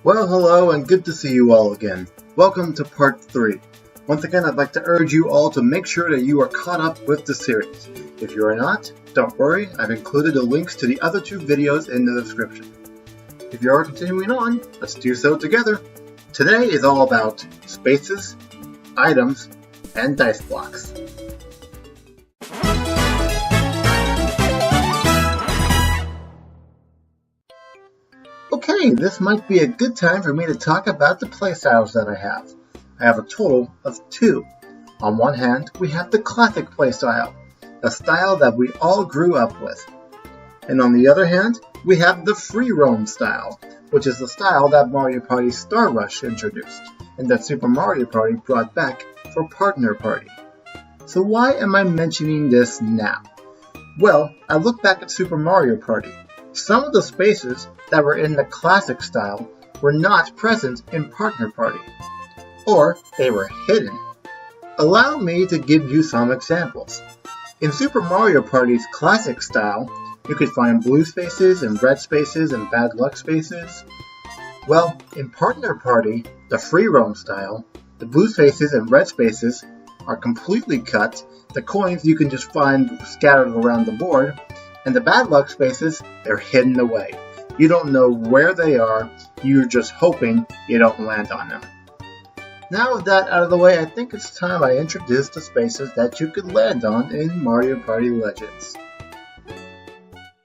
Well, hello and good to see you all again. Welcome to part 3. Once again, I'd like to urge you all to make sure that you are caught up with the series. If you are not, don't worry, I've included the links to the other 2 videos in the description. If you are continuing on, let's do so together. Today is all about spaces, items, and dice blocks. Okay, this might be a good time for me to talk about the playstyles that I have. I have a total of 2. On one hand, we have the classic playstyle, a style that we all grew up with. And on the other hand, we have the free roam style, which is the style that Mario Party Star Rush introduced, and that Super Mario Party brought back for Partner Party. So why am I mentioning this now? Well, I look back at Super Mario Party. Some of the spaces that were in the classic style were not present in Partner Party, or they were hidden. Allow me to give you some examples. In Super Mario Party's classic style, you could find blue spaces and red spaces and bad luck spaces. Well, in Partner Party, the free roam style, the blue spaces and red spaces are completely cut, the coins you can just find scattered around the board, and the bad luck spaces, they're hidden away. You don't know where they are, you're just hoping you don't land on them. Now with that out of the way, I think it's time I introduce the spaces that you could land on in Mario Party Legends.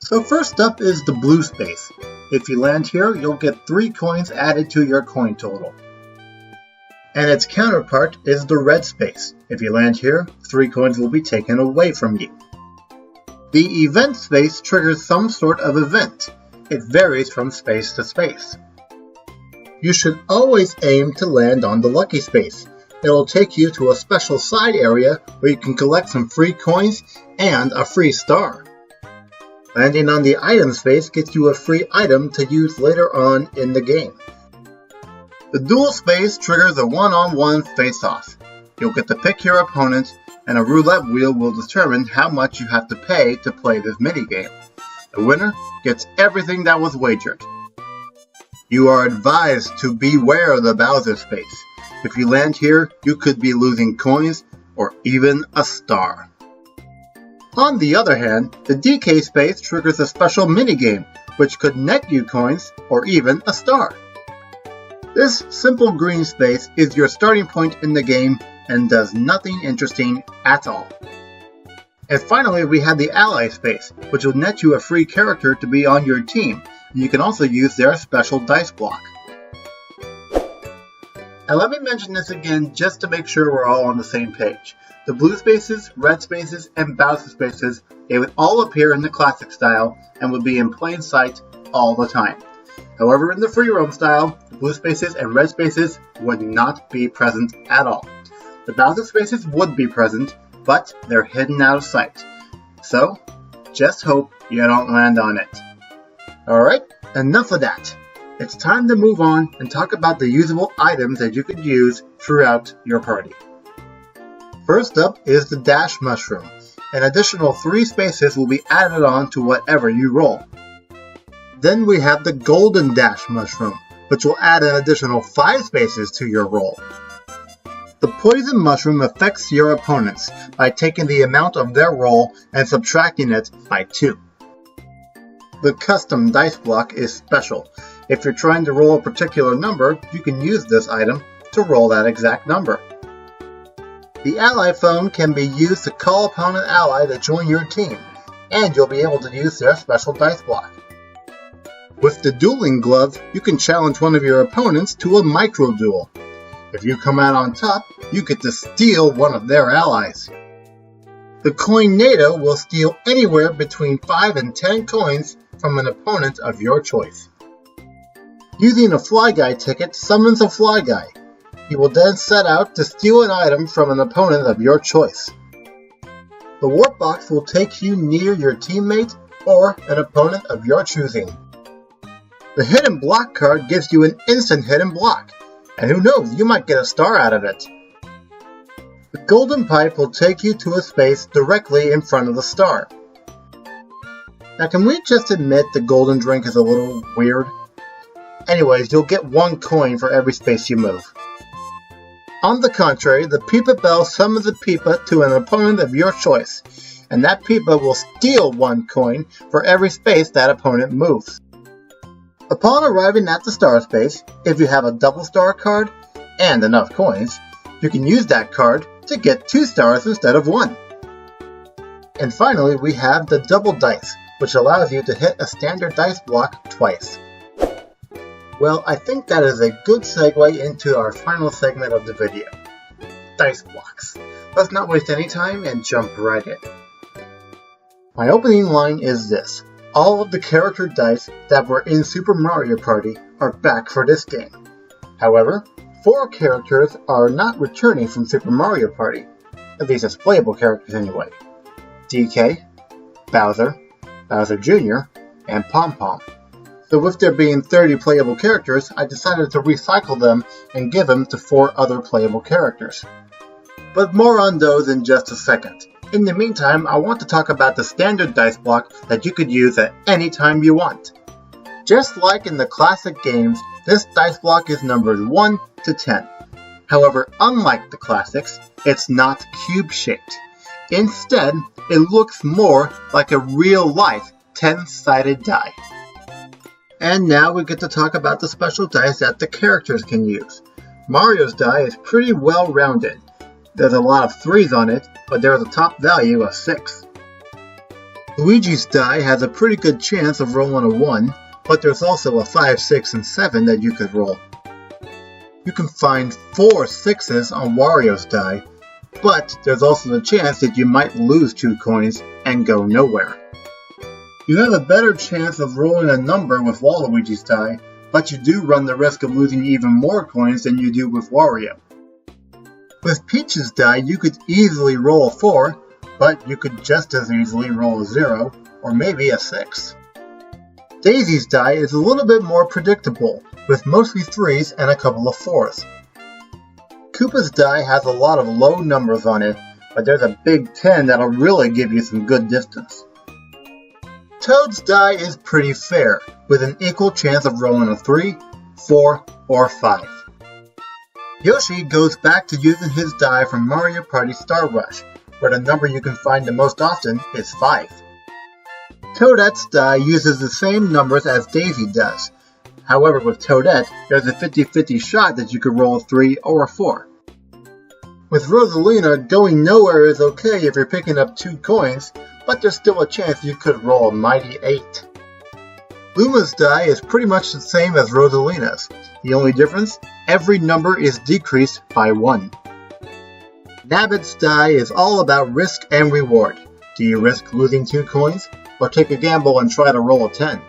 So first up is the blue space. If you land here, you'll get 3 coins added to your coin total. And its counterpart is the red space. If you land here, 3 coins will be taken away from you. The event space triggers some sort of event. It varies from space to space. You should always aim to land on the lucky space. It will take you to a special side area where you can collect some free coins and a free star. Landing on the item space gets you a free item to use later on in the game. The duel space triggers a one-on-one face-off. You'll get to pick your opponent, and a roulette wheel will determine how much you have to pay to play this minigame. The winner gets everything that was wagered. You are advised to beware the Bowser space. If you land here, you could be losing coins or even a star. On the other hand, the DK space triggers a special minigame, which could net you coins or even a star. This simple green space is your starting point in the game and does nothing interesting at all. And finally, we have the ally space, which will net you a free character to be on your team, and you can also use their special dice block. And let me mention this again just to make sure we're all on the same page. The blue spaces, red spaces, and Bowser spaces, they would all appear in the classic style and would be in plain sight all the time. However, in the free roam style, the blue spaces and red spaces would not be present at all. The Bowser spaces would be present, but they're hidden out of sight. So, just hope you don't land on it. Alright, enough of that. It's time to move on and talk about the usable items that you could use throughout your party. First up is the Dash Mushroom. An additional 3 spaces will be added on to whatever you roll. Then we have the Golden Dash Mushroom, which will add an additional 5 spaces to your roll. The Poison Mushroom affects your opponents by taking the amount of their roll and subtracting it by 2. The Custom Dice Block is special. If you're trying to roll a particular number, you can use this item to roll that exact number. The Ally Phone can be used to call upon an ally to join your team, and you'll be able to use their special dice block. With the Dueling Glove, you can challenge one of your opponents to a micro duel. If you come out on top, you get to steal one of their allies. The Coinado will steal anywhere between 5 and 10 coins from an opponent of your choice. Using a Fly Guy ticket summons a Fly Guy. He will then set out to steal an item from an opponent of your choice. The Warp Box will take you near your teammate or an opponent of your choosing. The Hidden Block card gives you an instant hidden block, and who knows, you might get a star out of it. The Golden Pipe will take you to a space directly in front of the star. Now can we just admit the golden drink is a little weird? Anyways, you'll get 1 coin for every space you move. On the contrary, the Peepa Bell summons a Peepa to an opponent of your choice, and that Peepa will steal 1 coin for every space that opponent moves. Upon arriving at the star space, if you have a double star card and enough coins, you can use that card to get 2 stars instead of 1. And finally, we have the double dice, which allows you to hit a standard dice block twice. Well, I think that is a good segue into our final segment of the video. Dice blocks. Let's not waste any time and jump right in. My opening line is this: all of the character dice that were in Super Mario Party are back for this game. However, 4 characters are not returning from Super Mario Party, at least as playable characters anyway. DK, Bowser, Bowser Jr., and Pom Pom. So with there being 30 playable characters, I decided to recycle them and give them to 4 other playable characters. But more on those in just a second. In the meantime, I want to talk about the standard dice block that you could use at any time you want. Just like in the classic games, this dice block is numbered 1 to 10. However, unlike the classics, it's not cube-shaped. Instead, it looks more like a real-life 10-sided die. And now we get to talk about the special dice that the characters can use. Mario's die is pretty well rounded. There's a lot of 3s on it, but there's a top value of 6. Luigi's die has a pretty good chance of rolling a 1, but there's also a 5, 6, and 7 that you could roll. You can find 4 6s on Wario's die, but there's also the chance that you might lose 2 coins and go nowhere. You have a better chance of rolling a number with Waluigi's die, but you do run the risk of losing even more coins than you do with Wario. With Peach's die, you could easily roll a 4, but you could just as easily roll a 0, or maybe a 6. Daisy's die is a little bit more predictable, with mostly 3s and a couple of 4s. Koopa's die has a lot of low numbers on it, but there's a big 10 that'll really give you some good distance. Toad's die is pretty fair, with an equal chance of rolling a 3, 4, or 5. Yoshi goes back to using his die from Mario Party Star Rush, where the number you can find the most often is 5. Toadette's die uses the same numbers as Daisy does. However, with Toadette, there's a 50-50 shot that you could roll a 3 or a 4. With Rosalina, going nowhere is okay if you're picking up 2 coins, but there's still a chance you could roll a mighty 8. Luma's die is pretty much the same as Rosalina's. The only difference? Every number is decreased by 1. Nabbit's die is all about risk and reward. Do you risk losing 2 coins, or take a gamble and try to roll a 10?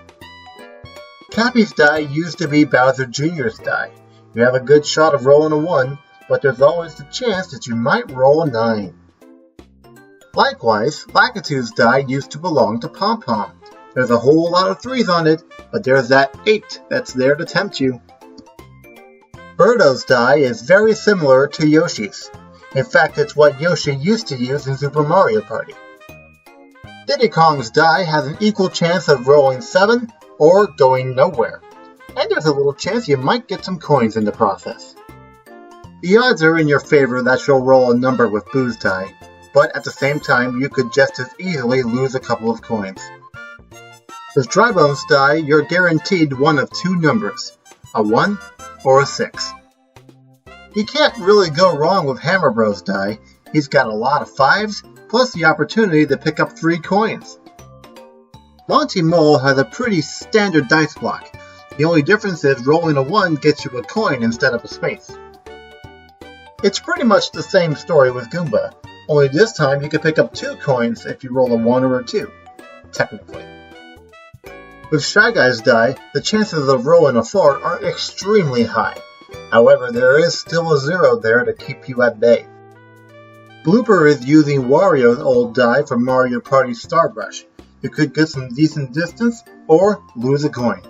Cappy's die used to be Bowser Jr.'s die. You have a good shot of rolling a 1, but there's always the chance that you might roll a 9. Likewise, Lakitu's die used to belong to Pom Pom. There's a whole lot of 3s on it, but there's that 8 that's there to tempt you. Birdo's die is very similar to Yoshi's. In fact, it's what Yoshi used to use in Super Mario Party. Diddy Kong's die has an equal chance of rolling 7 or going nowhere, and there's a little chance you might get some coins in the process. The odds are in your favor that you'll roll a number with Boo's die, but at the same time you could just as easily lose a couple of coins. With Drybone's die, you're guaranteed one of 2 numbers, a 1 or a 6. You can't really go wrong with Hammer Bros die. He's got a lot of 5s, plus the opportunity to pick up 3 coins. Monty Mole has a pretty standard dice block. The only difference is rolling a 1 gets you a coin instead of a space. It's pretty much the same story with Goomba, only this time you can pick up 2 coins if you roll a 1 or a 2, technically. With Shy Guy's die, the chances of rolling a 4 are extremely high. However, there is still a 0 there to keep you at bay. Blooper is using Wario's old die from Mario Party Star Rush. You could get some decent distance, or lose a coin.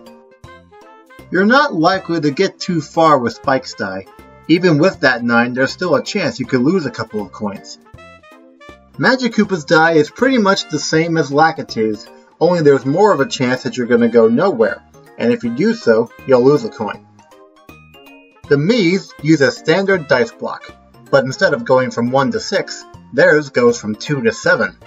You're not likely to get too far with Spike's die. Even with that 9, there's still a chance you could lose a couple of coins. Magic Koopa's die is pretty much the same as Lakitu's, only there's more of a chance that you're going to go nowhere, and if you do so, you'll lose a coin. The Mii's use a standard dice block, but instead of going from 1 to 6, theirs goes from 2 to 7.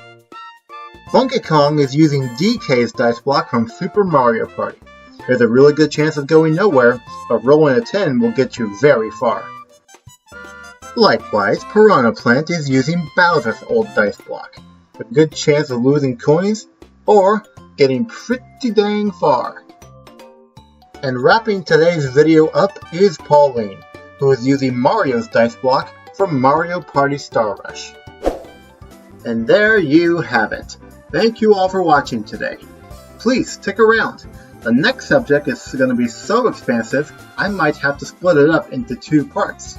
Funky Kong is using DK's dice block from Super Mario Party. There's a really good chance of going nowhere, but rolling a 10 will get you very far. Likewise, Piranha Plant is using Bowser's old dice block. A good chance of losing coins, or getting pretty dang far. And wrapping today's video up is Pauline, who is using Mario's dice block from Mario Party Star Rush. And there you have it. Thank you all for watching today. Please stick around. The next subject is going to be so expansive, I might have to split it up into 2 parts.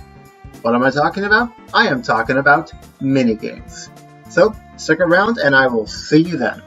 What am I talking about? I am talking about minigames. So, stick around and I will see you then.